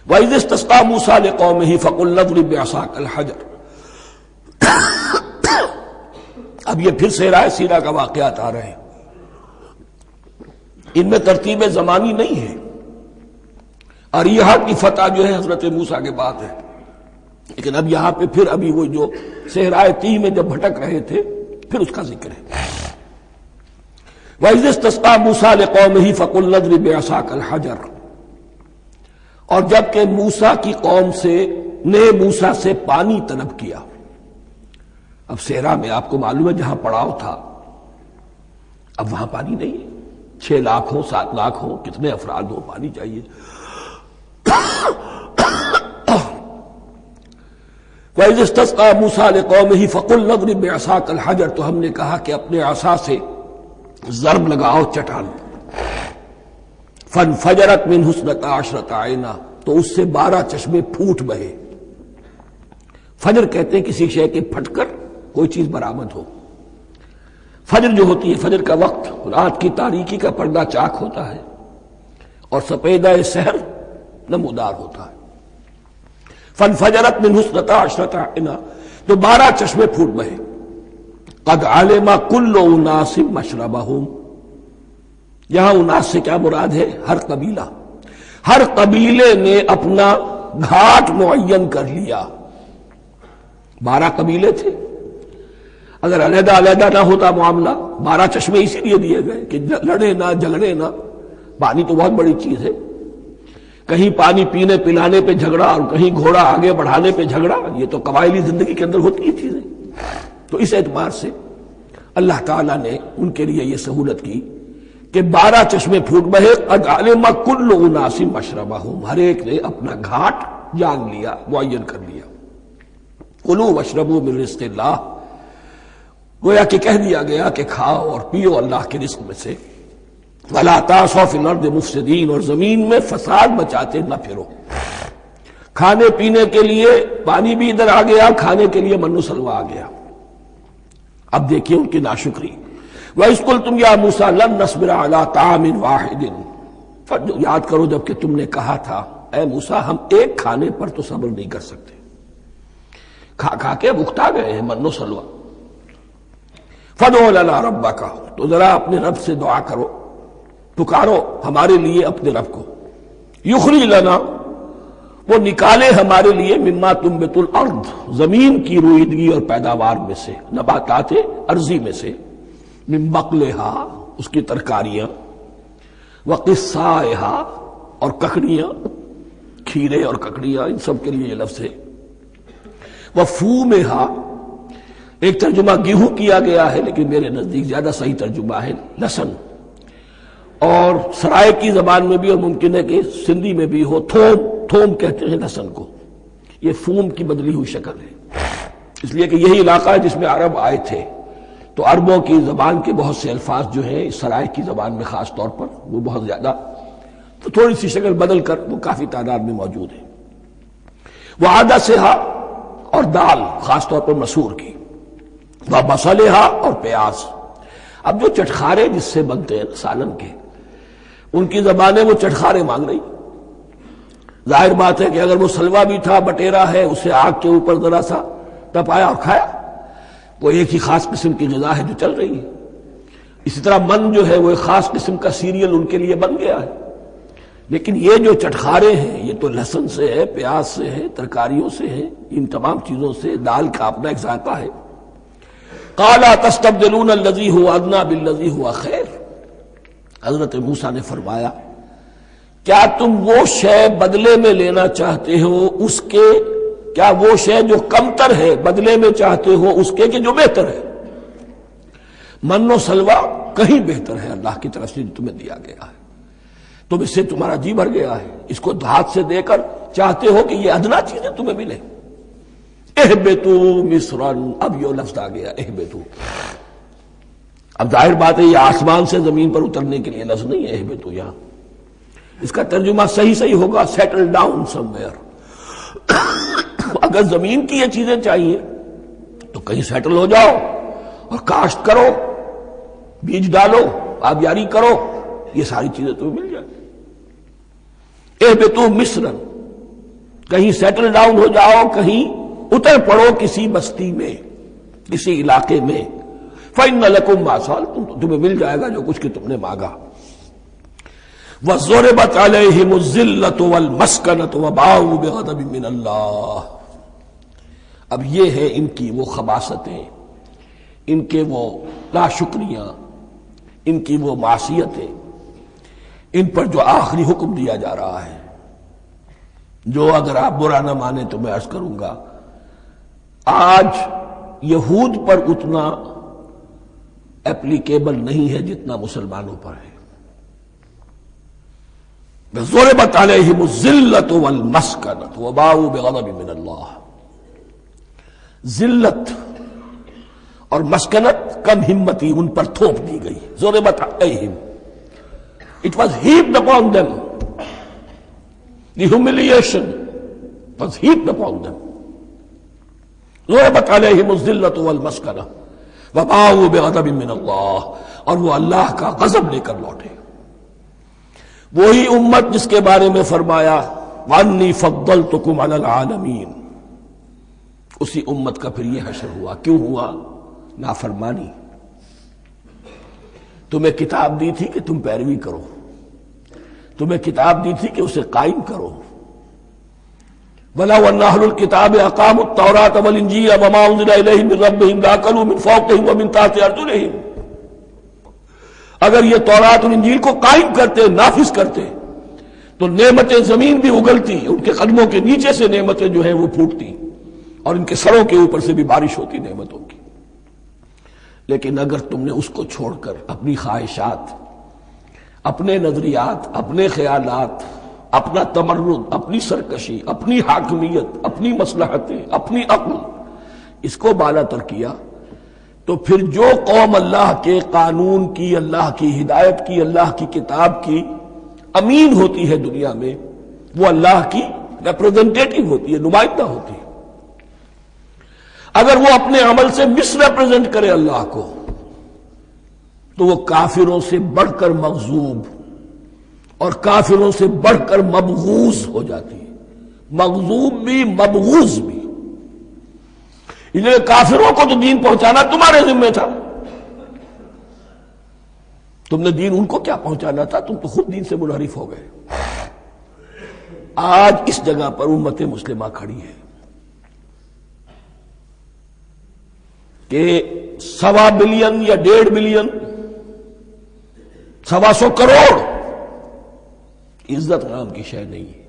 وَإِذِ اسْتَسْقَىٰ مُوسَىٰ لِقَوْمِهِ فَقُلْنَا اضْرِب بِّعَصَاكَ الْحَجَرَ۔ اب یہ پھر صحرائے سینا کا واقعات آ رہے ہیں، ان میں ترتیب زمانی نہیں ہے، اور یہاں کی فتح جو ہے حضرت موسیٰ کے بعد ہے، لیکن اب یہاں پہ پھر ابھی وہ جو صحرائے تیہ میں جب بھٹک رہے تھے پھر اس کا ذکر ہے۔ وَإِذِ اسْتَسْقَىٰ مُوسَىٰ لِقَوْمِهِ فَقُلْنَا اضْرِب بِّعَصَاكَ الْحَجَرَ، اور جب کہ موسیٰ کی قوم نے موسیٰ سے پانی طلب کیا۔ اب صحرا میں آپ کو معلوم ہے جہاں پڑاؤ تھا اب وہاں پانی نہیں ہے، 6 لاکھ ہو 7 لاکھ ہو کتنے افراد ہو پانی چاہیے۔ وَإِذِ اسْتَسْقَىٰ مُوسَىٰ لِقَوْمِهِ فَقُلْنَا اضْرِب بِّعَصَاكَ الْحَجَرَ، تو ہم نے کہا کہ اپنے عصا سے ضرب لگاؤ چٹان، فَانْفَجَرَتْ مِنْهُ اثْنَتَا عَشْرَةَ عَيْنًا، تو اس سے 12 چشمے پھوٹ بہے۔ فجر کہتے ہیں کسی شے کے پھٹ کر کوئی چیز برآمد ہو۔ فجر جو ہوتی ہے، فجر کا وقت رات کی تاریکی کا پردہ چاک ہوتا ہے اور سپیدہ سحر نمودار ہوتا ہے۔ فَانْفَجَرَتْ مِنْهُ اثْنَتَا عَشْرَةَ عَيْنًا، تو 12 چشمے پھوٹ بہے۔ قَدْ عَلِمَ كُلُّ أُنَاسٍ مَشْرَبَهُمْ، یہاں اناس سے کیا مراد ہے؟ ہر قبیلہ، ہر قبیلے نے اپنا گھاٹ معین کر لیا۔ 12 قبیلے تھے، اگر علیحدہ علیحدہ نہ ہوتا معاملہ، 12 چشمے اسی لیے دیے گئے کہ لڑے نہ جھگڑے نہ۔ پانی تو بہت بڑی چیز ہے، کہیں پانی پینے پلانے پہ جھگڑا اور کہیں گھوڑا آگے بڑھانے پہ جھگڑا، یہ تو قبائلی زندگی کے اندر ہوتی ہی چیزیں۔ تو اس اعتبار سے اللہ تعالیٰ نے ان کے لیے یہ سہولت کی کہ 12 چشمے پھوٹ بہے۔ قد علم کل اناس مشربہم، ہر ایک نے اپنا گھاٹ جان لیا، معین کر لیا۔ کلوا واشربوا من رزق اللہ، گویا کہ کہہ دیا گیا کہ کھاؤ اور پیو اللہ کے رزق میں سے۔ ولا تعثوا فی الارض مفسدین، اور زمین میں فساد مچاتے نہ پھرو۔ کھانے پینے کے لیے پانی بھی ادھر آ گیا، کھانے کے لیے من و سلوہ آ گیا۔ اب دیکھیے ان کی ناشکری۔ وَإِذْ قُلْتُمْ يَا مُوسَىٰ لَن نَّصْبِرَ عَلَىٰ طَعَامٍ وَاحِدٍ، یاد کرو جب کہ تم نے کہا تھا اے موسیٰ ہم ایک کھانے پر تو صبر نہیں کر سکتے، کھا کھا کے بکھتا گئے ہیں من و سلوہ۔ فَادْعُ لَنَا رَبَّكَ، تو ذرا اپنے رب سے دعا کرو، پکارو ہمارے لیے اپنے رب کو۔ یخرج لنا، وہ نکالے ہمارے لیے مما تنبت الارض، زمین کی روئیدگی اور پیداوار میں سے، نباتات ارضی میں سے، من بقلہا، اس کی ترکاریاں، وقصائہا، اور ککڑیاں، کھیرے اور ککڑیاں، ان سب کے لیے یہ لفظ ہے۔ وفومہا، ایک ترجمہ گیہوں کیا گیا ہے لیکن میرے نزدیک زیادہ صحیح ترجمہ ہے لہسن، اور سرائے کی زبان میں بھی اور ممکن ہے کہ سندھی میں بھی ہو تھوم، تھوم کہتے ہیں لہسن کو، یہ فوم کی بدلی ہوئی شکل ہے، اس لیے کہ یہی علاقہ ہے جس میں عرب آئے تھے، تو عربوں کی زبان کے بہت سے الفاظ جو ہیں اس سرائے کی زبان میں خاص طور پر وہ بہت زیادہ، تو تھوڑی سی شکل بدل کر وہ کافی تعداد میں موجود ہے۔ وعدسہا، اور دال خاص طور پر مسور کی، وبصلہا، اور پیاز۔ اب جو چٹخارے جس سے بنتے ہیں سالن کے، ان کی زبانیں وہ چٹخارے مانگ رہی۔ ظاہر بات ہے کہ اگر وہ سلوا بھی تھا، بٹیرا ہے، اسے آگ کے اوپر ذرا سا تپایا اور کھایا، وہ ایک ہی خاص قسم کی غذا ہے جو چل رہی ہے۔ اسی طرح من جو ہے وہ ایک خاص قسم کا سیریل ان کے لیے بن گیا ہے۔ لیکن یہ جو چٹخارے ہیں یہ تو لہسن سے ہے، پیاز سے ہے، ترکاریوں سے ہے، ان تمام چیزوں سے، دال کا اپنا ایک ذائقہ ہے۔ قَالَ تَسْتَبْدِلُونَ الَّذِي هُوَ أَدْنَىٰ بِالَّذِي هُوَ خَيْرٌ، حضرت موسیٰ نے فرمایا کیا تم وہ شے بدلے میں لینا چاہتے ہو اس کے، کیا وہ شے جو کمتر ہے بدلے میں چاہتے ہو اس کے کہ جو بہتر ہے؟ من و سلوہ کہیں بہتر ہے اللہ کی طرف سے جو تمہیں دیا گیا ہے، تم اس سے تمہارا جی بھر گیا ہے، اس کو ہاتھ سے دے کر چاہتے ہو کہ یہ ادنا چیزیں تمہیں ملے۔ اہبتوا مصرا، اب یہ لفظ آ گیا اہبتوا، اب ظاہر بات ہے یہ آسمان سے زمین پر اترنے کے لیے لفظ نہیں ہے اہبتوا، یہاں اس کا ترجمہ صحیح ہوگا سیٹل ڈاؤن سم ویئر۔ اگر زمین کی یہ چیزیں چاہیے تو کہیں سیٹل ہو جاؤ اور کاشت کرو، بیج ڈالو، آبیاری کرو، یہ ساری چیزیں تمہیں مل جائیں۔ اہبتوا مصرا، کہیں سیٹل ڈاؤن ہو جاؤ، کہیں اتر پڑو کسی بستی میں، کسی علاقے میں، فَإِنَّ لَكُمْ مَا سَأَلْتُمْ، تمہیں مل جائے گا جو کچھ کہ تم نے مانگا۔ وَضُرِبَتْ عَلَيْهِمُ الذِّلَّةُ وَالْمَسْكَنَةُ وَبَاءُوا بِغَضَبٍ مِّنَ اللَّهِ۔ اب یہ ہے ان کی وہ خباثتیں، ان کے وہ ناشکریاں، ان کی وہ معصیتیں، ان پر جو آخری حکم دیا جا رہا ہے، جو اگر آپ برا نہ مانیں تو میں عرض کروں گا، آج یہود پر اتنا ایپلیکیبل نہیں ہے جتنا مسلمانوں پر ہے۔ ضربت علیہم الذلۃ والمسکنۃ وباؤوا بغضب من اللہ۔ ذلت اور مسکنت، کم ہمتی ان پر تھوپ دی گئی۔ ضربت علیہم، it was heaped upon them. The humiliation was heaped upon them. ضربت علیہم الذلۃ والمسکنۃ وباؤوا بغضب من اللہ، اور وہ اللہ کا غضب لے کر لوٹے۔ وہی امت جس کے بارے میں فرمایا وَأَنِّي فَضَّلْتُكُمْ عَلَى الْعَالَمِينَ، اسی امت کا پھر یہ حشر ہوا۔ کیوں ہوا؟ نافرمانی۔ تمہیں کتاب دی تھی کہ تم پیروی کرو، تمہیں کتاب دی تھی کہ اسے قائم کرو۔ وَلَوْ أَنَّ أَهْلَ الْكِتَابِ أَقَامُوا التَّوْرَاةَ وَالْإِنْجِيلَ وَمَا أُنزِلَ إِلَيْهِمْ مِنْ رَبِّهِمْ لَأَكَلُوا مِنْ فَوْقِهِمْ وَمِنْ تَحْتِ أَرْجُلِهِمْ۔ اگر یہ تورات اور انجیل کو قائم کرتے، نافذ کرتے، تو نعمتیں زمین بھی اگلتی، ان کے قدموں کے نیچے سے نعمتیں جو ہیں وہ پھوٹتی، اور ان کے سروں کے اوپر سے بھی بارش ہوتی نعمتوں کی۔ لیکن اگر تم نے اس کو چھوڑ کر اپنی خواہشات، اپنے نظریات، اپنے خیالات، اپنا تمرد، اپنی سرکشی، اپنی حاکمیت، اپنی مصلحتیں، اپنی عقل، اس کو بالا تر کیا، تو پھر جو قوم اللہ کے قانون کی، اللہ کی ہدایت کی، اللہ کی کتاب کی امین ہوتی ہے دنیا میں، وہ اللہ کی ریپرزنٹیٹو ہوتی ہے، نمائندہ ہوتی ہے۔ اگر وہ اپنے عمل سے مس ریپرزینٹ کرے اللہ کو، تو وہ کافروں سے بڑھ کر مغضوب اور کافروں سے بڑھ کر مبغوض ہو جاتی ہے۔ مغضوب بھی، مبغوض بھی۔ اس لیے کافروں کو تو دین پہنچانا تمہارے ذمہ تھا، تم نے دین ان کو کیا پہنچانا تھا، تم تو خود دین سے منحرف ہو گئے۔ آج اس جگہ پر امت مسلمہ کھڑی ہے کہ 1.25 بلین یا 1.5 بلین، 125 کروڑ عزت نام کی شے نہیں ہے،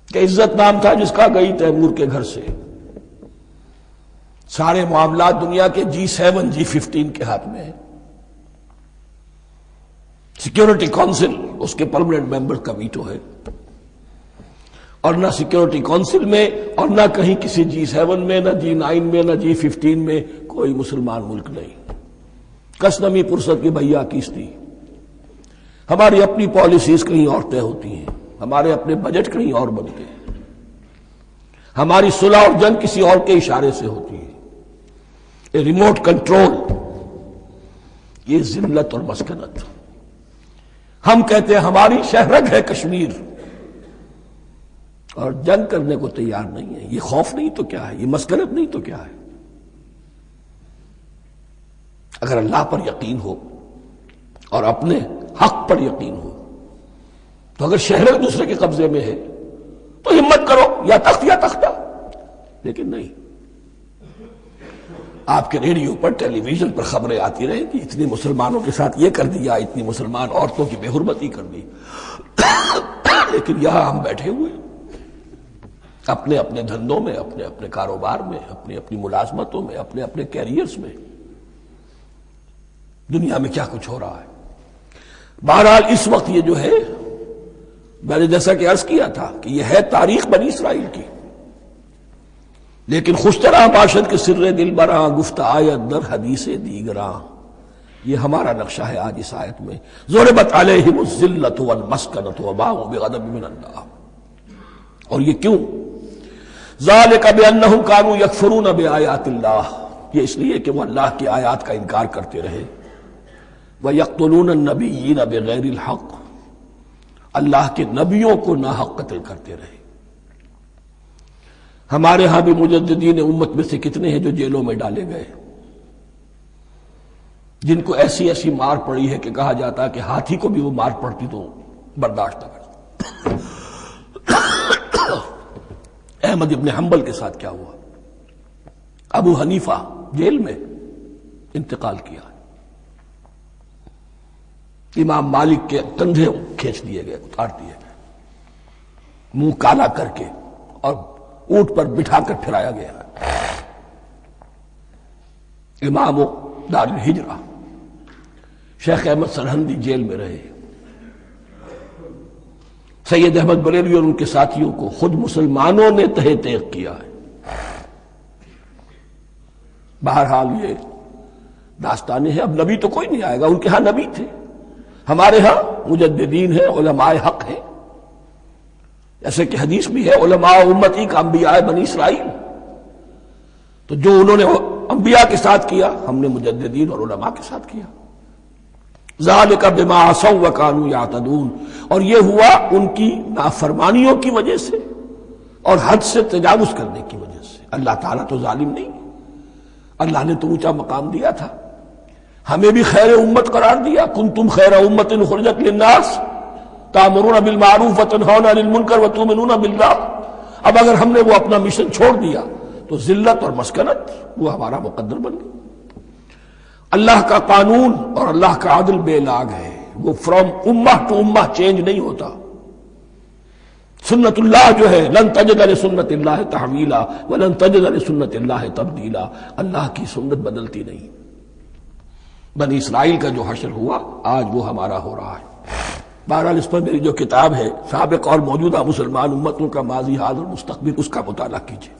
کہ عزت نام تھا جس کا گئی تیمور کے گھر سے، سارے معاملات دنیا کے G7 G15 کے ہاتھ میں ہے، سیکیورٹی کونسل اس کے پرماننٹ ممبر کا ویٹو ہے، اور نہ سیکیورٹی کونسل میں اور نہ کہیں کسی G7 میں، نہ G9 میں، نہ G15 میں کوئی مسلمان ملک نہیں۔ کس نمی پرست کی بھیا کیستی، ہماری اپنی پالیسیز کہیں اور طے ہوتی ہیں، ہمارے اپنے بجٹ کہیں اور بنتے ہیں، ہماری صلح اور جنگ کسی اور کے اشارے سے ہوتی ہے۔ ریموٹ کنٹرول، یہ ذلت اور مسکنت۔ ہم کہتے ہیں ہماری شہرگ ہے کشمیر، اور جنگ کرنے کو تیار نہیں ہے۔ یہ خوف نہیں تو کیا ہے؟ یہ مسکنت نہیں تو کیا ہے؟ اگر اللہ پر یقین ہو اور اپنے حق پر یقین ہو، تو اگر شہرگ دوسرے کے قبضے میں ہے تو ہمت کرو، یا تخت یا تختہ، لیکن نہیں۔ آپ کے ریڈیو پر، ٹیلی ویژن پر خبریں آتی رہیں کہ اتنے مسلمانوں کے ساتھ یہ کر دیا، اتنی مسلمان عورتوں کی بے حرمتی کر دی، لیکن یہاں ہم بیٹھے ہوئے اپنے اپنے دھندوں میں، اپنے اپنے کاروبار میں، اپنی اپنی ملازمتوں میں، اپنے اپنے کیریئرز میں، دنیا میں کیا کچھ ہو رہا ہے۔ بہرحال اس وقت یہ جو ہے، میں نے جیسا کہ عرض کیا تھا کہ یہ ہے تاریخ بنی اسرائیل کی، لیکن خوشترا باشد کے سر دل براں، گفت آیت در حدیث دیگراں، یہ ہمارا نقشہ ہے آج اس آیت میں۔ ضربت علیہم الذلۃ والمسکنۃ وباؤوا بغضب من اللہ۔ اور یہ کیوں؟ ذالک بانہم کانوا یکفرون بآیات اللہ، یہ اس لیے کہ وہ اللہ کی آیات کا انکار کرتے رہے۔ وَيَقْتُلُونَ النَّبِيِّينَ بِغَيْرِ الْحَقِّ، اللہ کے نبیوں کو ناحق قتل کرتے رہے۔ ہمارے ہاں بھی مجددین امت میں سے کتنے ہیں جو جیلوں میں ڈالے گئے، جن کو ایسی ایسی مار پڑی ہے کہ کہا جاتا ہے کہ ہاتھی کو بھی وہ مار پڑتی تو برداشت نہ کرتا۔ احمد ابن حنبل کے ساتھ کیا ہوا؟ ابو حنیفہ جیل میں انتقال کیا، امام مالک کے کندھے کھینچ دیے گئے، اتار دیے گئے، منہ کالا کر کے اور اونٹ پر بٹھا کر پھرایا گیا۔ امام دار الہجرہ شیخ احمد سرہندی جیل میں رہے، سید احمد بریلوی اور ان کے ساتھیوں کو خود مسلمانوں نے تہہ تیغ کیا ہے۔ بہرحال یہ داستانیں ہیں، اب نبی تو کوئی نہیں آئے گا، ان کے ہاں نبی تھے، ہمارے ہاں مجددین ہیں، علماء حق ہیں، جیسے کہ حدیث بھی ہے علماء امتی کا انبیاء بنی اسرائیل، تو جو انہوں نے انبیاء کے ساتھ کیا ہم نے مجددین اور علماء کے ساتھ کیا۔ ذالک بما عصوا وکانوا یعتدون، اور یہ ہوا ان کی نافرمانیوں کی وجہ سے اور حد سے تجاوز کرنے کی وجہ سے۔ اللہ تعالیٰ تو ظالم نہیں، اللہ نے تو اونچا مقام دیا تھا، ہمیں بھی خیر امت قرار دیا، کنتم خیر امت اخرجت للناس تأمرون بالمعروف وتنہون عن المنکر وتؤمنون باللہ۔ اب اگر ہم نے وہ اپنا مشن چھوڑ دیا تو ذلت اور مسکنت وہ ہمارا مقدر بن گئی۔ اللہ کا قانون اور اللہ کا عدل بے لاگ ہے، وہ فرام امہ ٹو امہ چینج نہیں ہوتا۔ سنت اللہ جو ہے لن تجد لسنت اللہ تحویلا ولن تجد لسنت اللہ تبدیلا، اللہ کی سنت بدلتی نہیں۔ بنی اسرائیل کا جو حشر ہوا آج وہ ہمارا ہو رہا ہے۔ بہرحال اس پر میری جو کتاب ہے سابق اور موجودہ مسلمان امتوں کا ماضی حال اور مستقبل، اس کا مطالعہ کیجیے۔